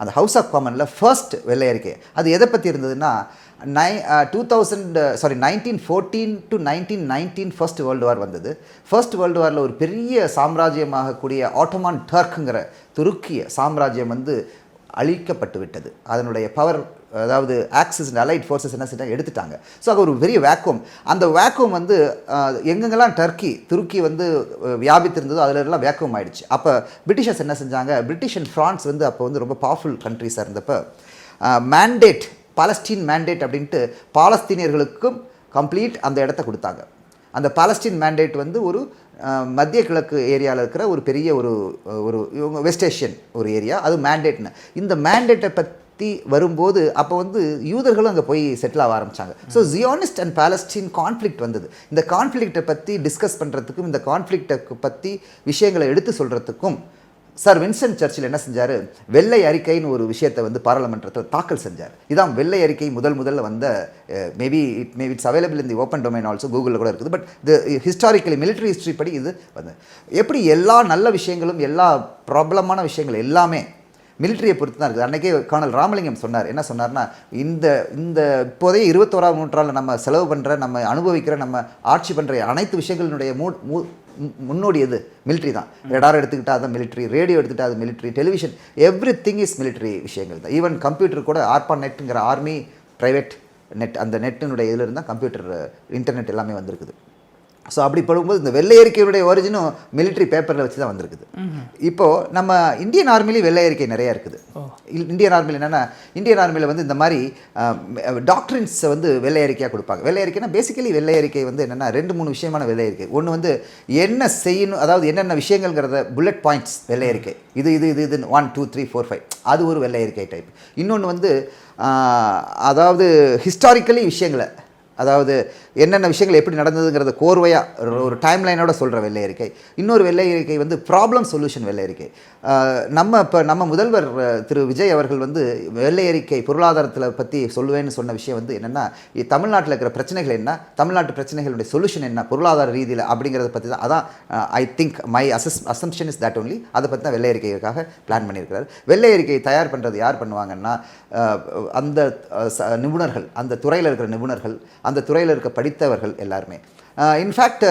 அந்த house of காமனில் first வெள்ளை அறிக்கை. அது எதை பற்றி இருந்ததுன்னா 1914 to 1919 ஃபர்ஸ்ட் வேர்ல்டு வார் வந்தது. ஃபர்ஸ்ட் வேர்ல்டு வாரில் ஒரு பெரிய சாம்ராஜ்யமாகக்கூடிய ஆட்டோமான் டர்க்குங்கிற துருக்கிய சாம்ராஜ்யம் வந்து அழிக்கப்பட்டு விட்டது. அதனுடைய பவர், அதாவது ஆக்சிஸ் அண்ட் அலைட் ஃபோர்ஸஸ் என்ன செஞ்சாங்க, எடுத்துட்டாங்க. ஸோ அது ஒரு பெரிய வேக்கூம். அந்த வேக்கூம் வந்து எங்கெங்கெல்லாம் துருக்கி வந்து வியாபித்திருந்ததோ அதிலெல்லாம் வேக்கூம் ஆயிடுச்சு. அப்போ பிரிட்டிஷர்ஸ் என்ன செஞ்சாங்க, பிரிட்டிஷ் அண்ட் ஃப்ரான்ஸ் வந்து அப்போ வந்து ரொம்ப பவர்ஃபுல் கண்ட்ரிஸாக இருந்தப்போ மேண்டேட், பாலஸ்டீன் மேண்டேட் அப்படின்ட்டு பாலஸ்தீனியர்களுக்கும் கம்ப்ளீட் அந்த இடத்த கொடுத்தாங்க. அந்த பாலஸ்டீன் மேண்டேட் வந்து ஒரு மத்திய கிழக்கு ஏரியாவில் இருக்கிற ஒரு பெரிய ஒரு வெஸ்ட் ஏஷியன் ஒரு ஏரியா, அது மேண்டேட்னு. இந்த மேண்டேட்டை பற்றி வரும்போது அப்போ வந்து யூதர்களும் அங்கே போய் செட்டில் ஆக ஆரம்பித்தாங்க. ஸோ ஜியானிஸ்ட் அண்ட் பாலஸ்டீன் கான்ஃப்ளிக்ட் வந்தது. இந்த கான்ஃப்ளிக்டை பற்றி டிஸ்கஸ் பண்ணுறதுக்கும் இந்த கான்ஃப்ளிக்டை பற்றி விஷயங்களை எடுத்து சொல்கிறதுக்கும் சார் வின்ஸ்டன் சர்ச்சில் என்ன செஞ்சார், வெள்ளை அறிக்கைன்னு ஒரு விஷயத்தை வந்து பாராளுமன்றத்தில் தாக்கல் செஞ்சார். இதான் வெள்ளை அறிக்கை முதல்ல வந்த, maybe it's available in the open domain also, கூகுளில் கூட இருக்குது. பட் ஹிஸ்டாரிக்கலி மிலிட்ரி ஹிஸ்ட்ரி படி இது வந்து எப்படி எல்லா நல்ல விஷயங்களும் எல்லா ப்ராப்ளமான விஷயங்கள் எல்லாமே மிலிட்ரியை பொறுத்து தான் இருக்குது. அன்றைக்கே கர்னல் ராமலிங்கம் சொன்னார். என்ன சொன்னார்னா, இந்த இப்போதைய 21ஆம் நூற்றாண்டில் நம்ம செலவு பண்ணுற, நம்ம அனுபவிக்கிற, நம்ம ஆட்சி பண்ணுற அனைத்து விஷயங்களினுடைய முன்னோடி எது, மிலிட்ரி தான். ரடார் எடுத்துக்கிட்டால் அது மிலிட்ரி, ரேடியோ எடுத்துக்கிட்டால் அது military, television, every thing is military விஷயங்கள் தான். ஈவன் கம்ப்யூட்டர் கூட ஆர்பா நெட்டுங்கிற ஆர்மி ப்ரைவேட் நெட், அந்த நெட்டினுடைய இதில் இருந்தால் கம்ப்யூட்டர் இன்டர்நெட் எல்லாமே வந்திருக்குது. ஸோ அப்படி படும்போது இந்த வெள்ளை அறிக்கையுடைய ஒரிஜினும் மிலிட்ரி பேப்பரில் வச்சு தான் வந்திருக்குது. இப்போது நம்ம இந்தியன் ஆர்மிலேயும் வெள்ளை அறிக்கை நிறையா இருக்குது. இந்தியன் ஆர்மியில் என்னென்னா, இந்தியன் ஆர்மியில் வந்து இந்த மாதிரி டாக்டரின்ஸை வந்து வெள்ளை அறிக்கையாக கொடுப்பாங்க. வெள்ளை அறிக்கைனா பேசிக்கலி வெள்ளை அறிக்கை வந்து என்னென்னா 2-3 விஷயமான வெள்ளை அறிக்கை. ஒன்று வந்து என்ன செய்யணும், அதாவது என்னென்ன விஷயங்கள்ங்கிறத புல்லட் பாயிண்ட்ஸ் வெள்ளை அறிக்கை. இது 1 2 3 4 5 அது ஒரு வெள்ளை அறிக்கை டைப். இன்னொன்று வந்து அதாவது ஹிஸ்டாரிக்கலி விஷயங்களை, அதாவது என்னென்ன விஷயங்கள் எப்படி நடந்ததுங்கிறத கோர்வையாக ஒரு டைம் லைனோட சொல்கிற வெள்ளை அறிக்கை. இன்னொரு வெள்ளை அறிக்கை வந்து ப்ராப்ளம் சொல்யூஷன் வெள்ளை அறிக்கை. நம்ம முதல்வர் திரு விஜய் அவர்கள் வந்து வெள்ளை அறிக்கை பொருளாதாரத்தில் பற்றி சொல்லுவேன்னு சொன்ன விஷயம் வந்து என்னென்னா, தமிழ்நாட்டில் இருக்கிற பிரச்சனைகள் என்ன, தமிழ்நாட்டு பிரச்சனைகளுடைய சொல்யூஷன் என்ன பொருளாதார ரீதியில் அப்படிங்கிறத பற்றி தான். அதான் I think my assumption is that only. அதை பற்றி தான் வெள்ளை அறிக்கைக்காக பிளான் பண்ணியிருக்கிறார். வெள்ளை அறிக்கையை தயார் பண்ணுறது யார் பண்ணுவாங்கன்னா, அந்த நிபுணர்கள், அந்த துறையில் இருக்கிற நிபுணர்கள், அந்த துறையில் இருக்க படித்தவர்கள் எல்லாருமே. இன்ஃபேக்ட்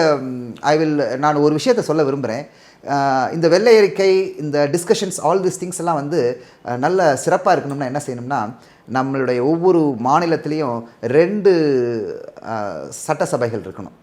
நான் ஒரு விஷயத்தை சொல்ல விரும்புகிறேன். இந்த வெள்ளை அறிக்கை, இந்த டிஸ்கஷன்ஸ், ஆல் திஸ் திங்ஸ் எல்லாம் வந்து நல்ல சிறப்பாக இருக்கணும்னா என்ன செய்யணும்னா, நம்மளுடைய ஒவ்வொரு மாநிலத்திலையும் 2 சட்டசபைகள் இருக்கணும்.